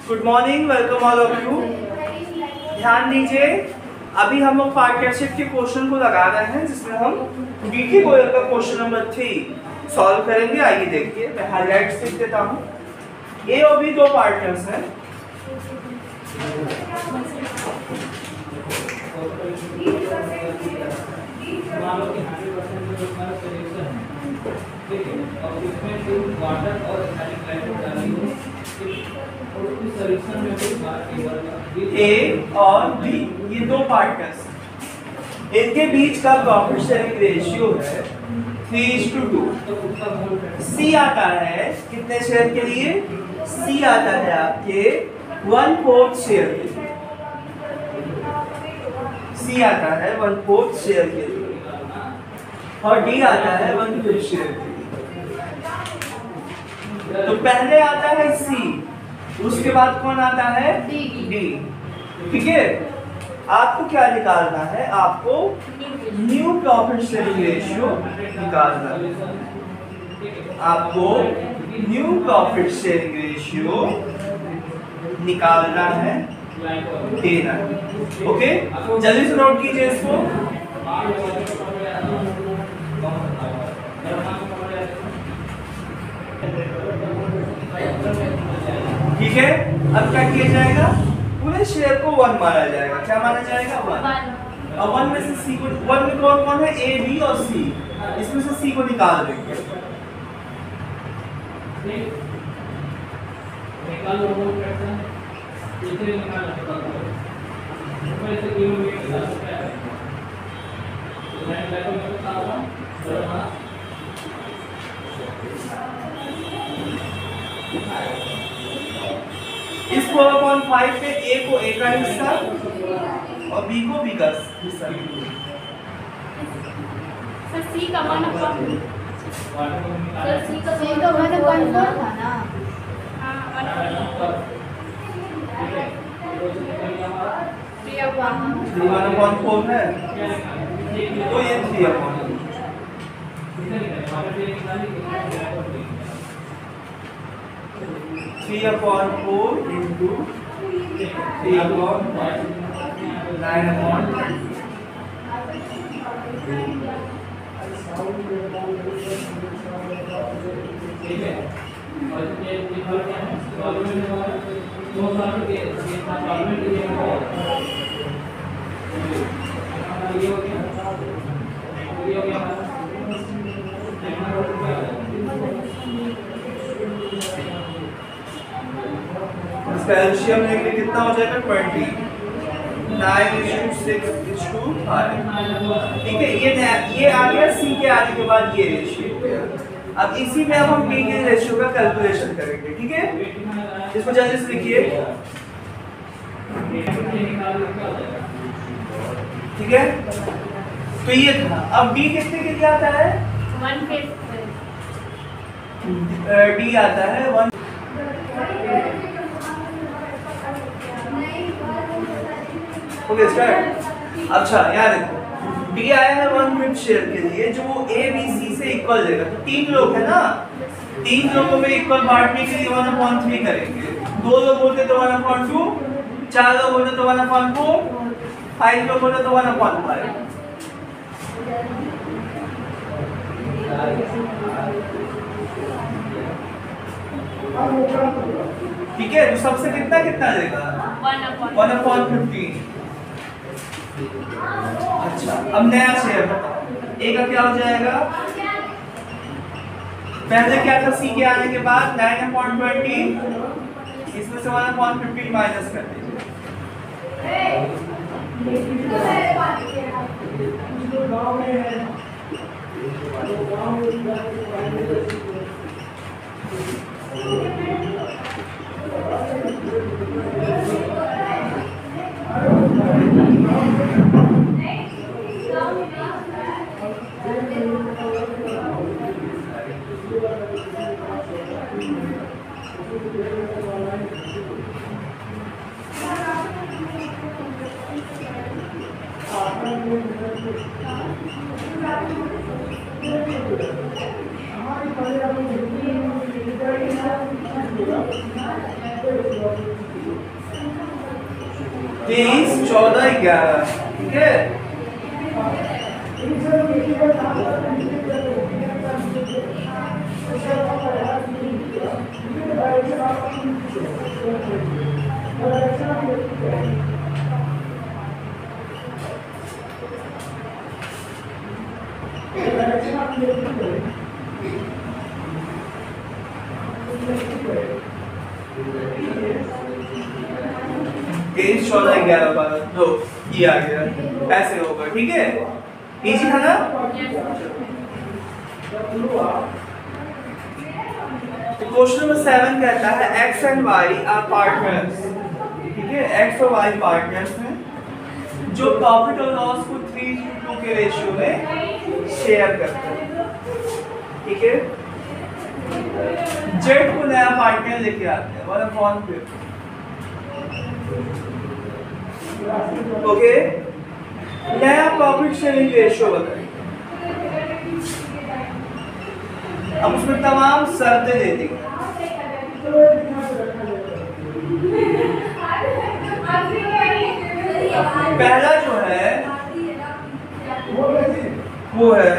Good morning, welcome all of you. ध्यान दीजिए, अभी हम लोग पार्टनरशिप के क्वेश्चन को लगा रहे हैं जिसमें हम डीटी गोयल का क्वेश्चन नंबर 3 सॉल्व करेंगे। आइए देखिए, मैं हाईलाइट्स लिख देता हूँ। ए और बी दो पार्टनर्स हैं। ए और बी ये दो पार्टनर्स, इनके बीच का प्रॉफिट शेयरिंग रेशियो है 3:2। सी आता है कितने शेयर के लिए? सी आता है आपके 1/4 शेयर के लिए। सी आता है 1/4 शेयर के लिए और डी आता है 1/5 शेयर के लिए। तो पहले आता है सी, उसके बाद कौन आता है? डी। ठीक है, आपको क्या निकालना है? आपको न्यू प्रॉफिट शेयरिंग रेशियो निकालना है। आपको न्यू प्रॉफिट शेयरिंग रेशियो निकालना है, देना है। ओके, जल्दी से नोट कीजिए इसको। ठीक है, अब क्या किया जाएगा? पूरे शेयर को 1 माना जाएगा। क्या माना जाएगा? 1। और 1 में से सी को, 1 में कौन कौन है? ए, बी और सी। इसमें से सी को निकाल देंगे। इस 4/5 में ए को ए का हिस्सा और बी को बी का हिस्सा। सर सी का 1/4 सर सी का 1/4 था ना। हां 1/4 3/4 है तो ये 3/4 into 3/5 9/20। ठीक है, और ये कैल्शियम लेंगे कितना हो जाएगा? 20। 9:6:5। ठीक है, ये आ गया सी के आने के बाद ये रेशियो। अब इसी में अब हम बी के रेशियो का कैलकुलेशन करेंगे। ठीक है, इसको जल्दी से लिखिए। ठीक है, तो ये था। अब डी कितने के लिए आता है? 1/5 डी आता है 1। Okay start. अच्छा यार देखो, डी आया है 1/5 शेयर के लिए, जो ए बी सी से इक्वल देगा। तो 3 लोग है ना, 3 लोगों में इक्वल बांटने के लिए 1/3 करेंगे। 2 लोग होते तो 1/2, 4 लोग होते तो 1/4, 5 लोग होते तो 1/5। ठीक है, तो सबसे कितना कितना देगा? 1/15। अच्छा, अब नया शेयर बताओ, ए का क्या हो जाएगा? पहले क्या था? सी के आने के बाद 9/20, इसमें से 1/15 माइनस कर दीजिए। 23, 14, 11, ठीक है। तेईस, 14, 11, 12, 2 ये आ गया, ऐसे होगा, ठीक है। इजी था ना। क्वेश्चन नंबर 7 कहता है x and y are partners, ठीक है। x और y पार्टनर्स हैं जो प्रॉफिट और लॉस को 3:2 के रेशियो में शेयर करते हैं, ठीक है। जेड को नया पार्टनर लेके आते हैं 1/5, ओके। नया प्रॉफिट शेयरिंग रेशियो बताइए। अब उसमें तमाम शर्तें दे दी। पहला जो है वो है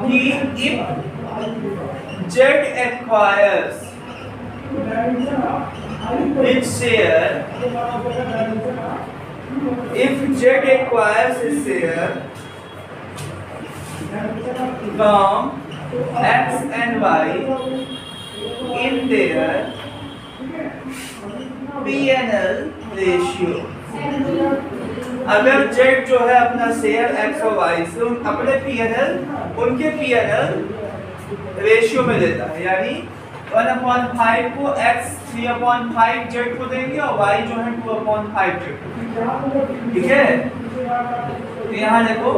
कि if Z acquires its share, if Z acquires its share from X and Y in their P&L ratio, अगर Z जो है अपना शेयर X और Y से अपने P&L उनके P&L रेशियो में देता है, यानी 1/5 को X 3/5 Z को देंगे और Y जो है 2/5 Z को, ठीक है। तो यहाँ देखो,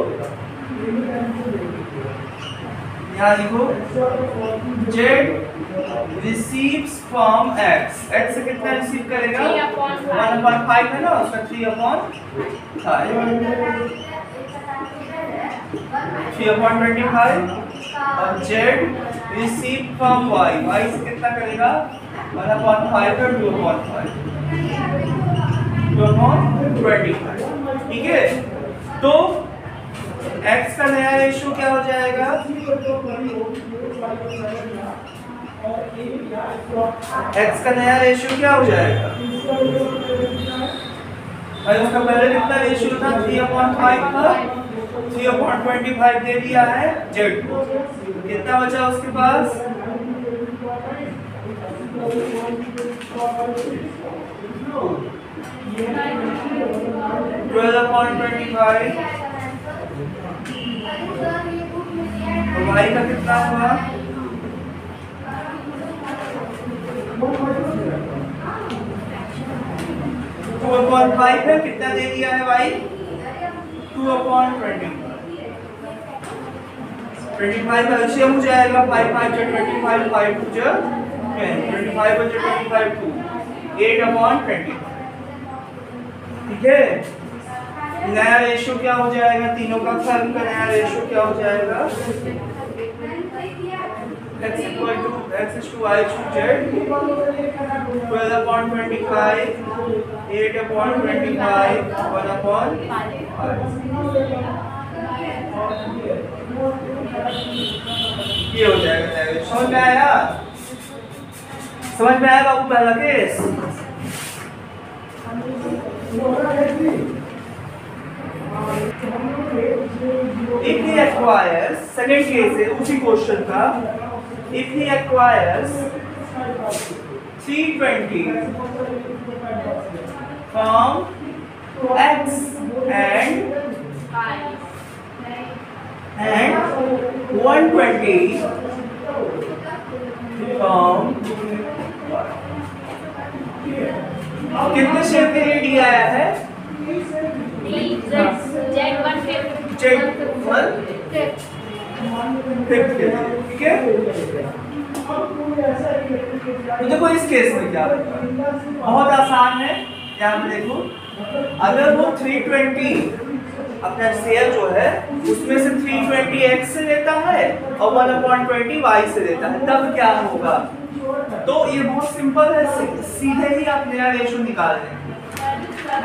Z receives from X, X से कितना रिसीव करेगा 1/5 है ना, उसका 3/25 और Z receive from Y, Y से कितना करेगा 1/5 और 2/25, ठीक है। तो X का नया रेशियो क्या हो जाएगा, X का नया रेशियो क्या हो जाएगा, और उसका पहले कितना रेशियो था 3/5 था, 3/25 दे दिया है Z को, कितना बचा उसके पास 12/25, तो Y का कितना हुआ 2/5 है, कितना दे दिया है Y 2/25, 25 एलसीएम हो जाएगा 5 5 जो 25 5 जो 25 जो 25 2 8/20, ठीक है। नया रेशियो क्या हो जाएगा, तीनों का फर्क का नया रेशियो क्या हो जाएगा x is to y to z 12/25 8/25 1/5, ये हो जाएगा। समझ में आया, समझ में आया बाबू पहला case. If he acquires, second case है उसी क्वेश्चन का, if he acquires 320 from X and 120 from कितने शेयर के लिए डी आया है ठीक है। तो देखो इस केस में क्या बहुत आसान है, यहाँ पे देखो, अगर वो 320 अपना शेयर जो है उसमें से 320 x से लेता है और 1/20 y से लेता है, तब क्या होगा? तो ये बहुत सिंपल है, सीधे ही आप नया रेशियो निकाल लेंगे।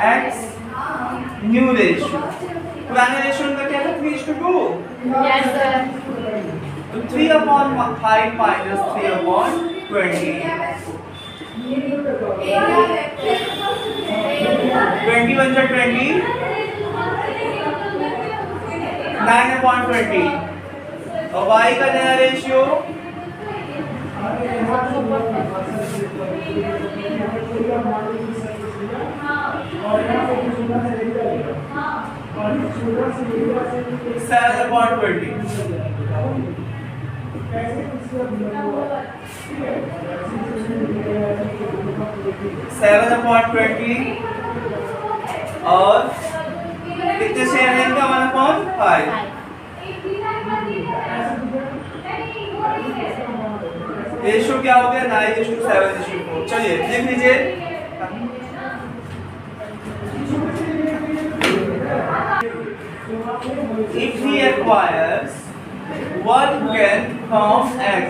x न्यू रेशियो, पुराने रेशियो का क्या था? 3:2। Yes sir. तो 3/5 minus 3/20, 20 बन जा 20, 9/20 और y का नया रेशियो 7/20। 7/20 और कितने शेयर हैं इनका? 1/5। रेशियो क्या हो गया? 9:7:4। चलिए लिख लीजिए। If he acquires 1/10 from x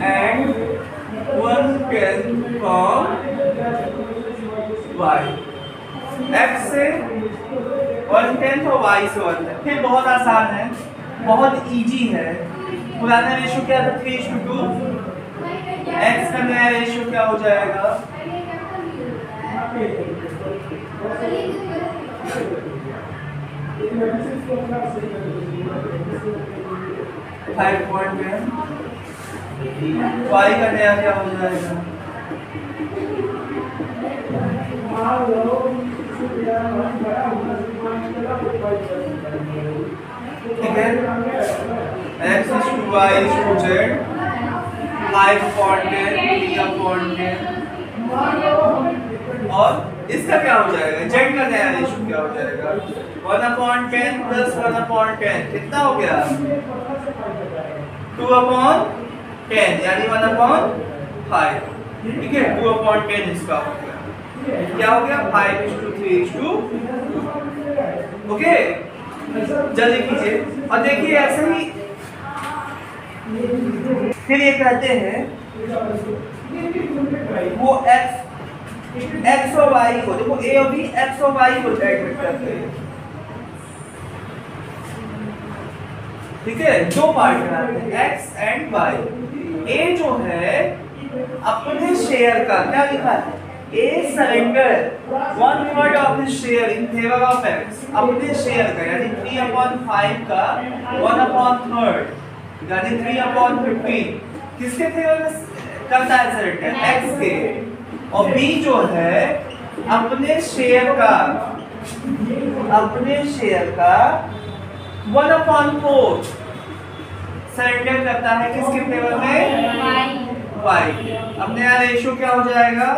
and 1/10 from y, x से 1/10 और y से 1/10, फिर बहुत आसान है, बहुत इजी है। पुराना रेशियो क्या था? 3:2। x का नया रेशियो क्या हो जाएगा? 5.10। y का नया क्या हो जाएगा? ठीक है, x is to y is to z, 5/10, 3/10 और इसका क्या हो जाएगा? z का नया रेशियो क्या हो जाएगा? 1/10 plus 1/10 कितना हो गया? 2/10 यानी 1/5। ठीक है, 2/10 इसका हो गया। क्या हो गया? 5:3:2। ओके, जल्दी कीजिए और देखिए ऐसे ही फिर ये कहते हैं वो x और y को, देखो a और b x और y को एडमिट करते हैं। ठीक है, दो पार्ट बनाते हैं x एंड y। a जो है अपने शेयर का क्या लिखा है? A surrender 1/3 of his share in favor of x, अपने शेयर का यानी 3/5 का 1/3 यानी 3/15 किसके फेवर में करता है सरेंडर? x के। और b जो है अपने शेयर का 1/4 सरेंडर करता है किसके फेवर में? y। अब नया रेशियो क्या हो जाएगा?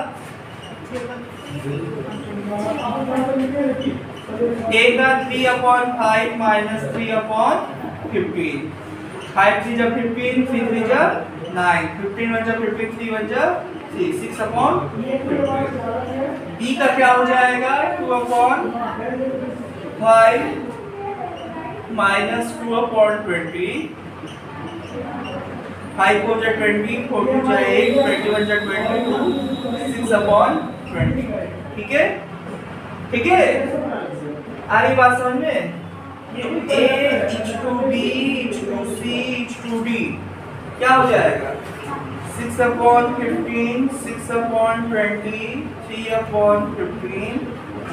a का 3/5 minus 3/15, 5 3 जा 15, 3 3 जा 9, 15 1 जा 15, 3 1 जा 3, 6/15। b का क्या हो जाएगा? 2/5 minus 2/20, 5 4 जा 20, 4 2 जा 8, 21 जा 22, 6/20। ठीक है, ठीक है, आ रही बात समझ में? a h2b h2c h2d क्या हो जाएगा? 6/15, 6/20, 3/15,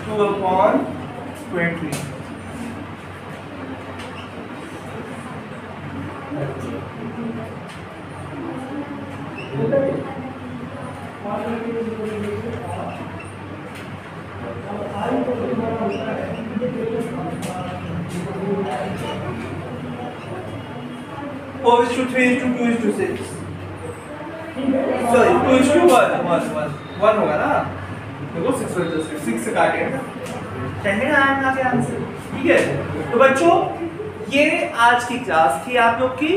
2/20। Four is to 3 is to 2 is to 6. Sorry, 2 is to 1 होगा ना? देखो 6 से काटे ना? टेंशन आना के आंसर। ठीक है, तो बच्चों ये आज की क्लास थी आप लोग की।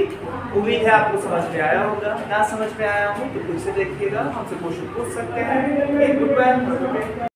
उम्मीद है आपको समझ में आया होगा। ना समझ में आया हो तो फिर से देखिएगा, हमसे क्वेश्चन पूछ सकते हैं। Good bye.